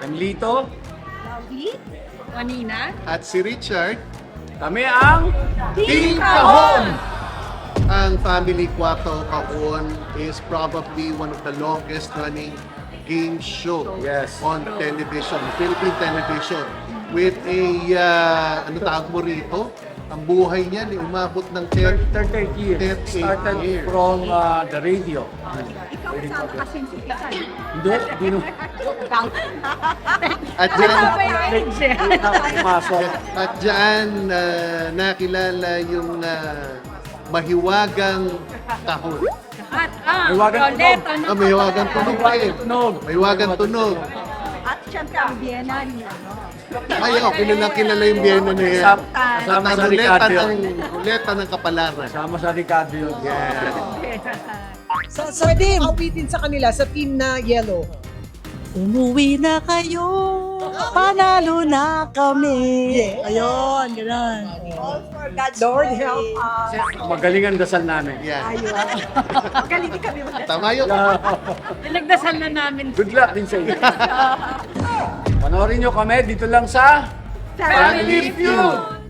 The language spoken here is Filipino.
I'm Lito. Lovely. Manina. At si Richard, Kami ang Team Kahon! ang Family Kwato Kahon is probably one of the longest running game show Yes. on television, Philippine television. With a, ano tawag mo rito? Ang buhay niyan, umabot ng 38 years. 38 Started years. from the radio. Ikaw kasama kasi yung sipitan. Hindi, di nung At dyan, pumasok. at dyan nakilala yung mahiwagang kahon. At ang Mahiwagang Roleta ng Mahiwagang tunog pa eh. Tunog. Mahiwagang tunog. At syempre ang Vienna niya. Ay, kilala yung Vienna na yan. Kasama At sa ruleta Ricardo. ruleta ng kapalaran. Kasama sa Ricardo yun. Sa team, awitin sa kanila, sa team na yellow. Umuwi na kayo, panalo na kami. Ayun, gano'n. Lord help us. Magaling ang dasal namin. Yan. Magaling din kami mag- Tama yun. Pinagdasal na namin. Good luck din sa inyo. Panoorin nyo kami dito lang sa Family Feud!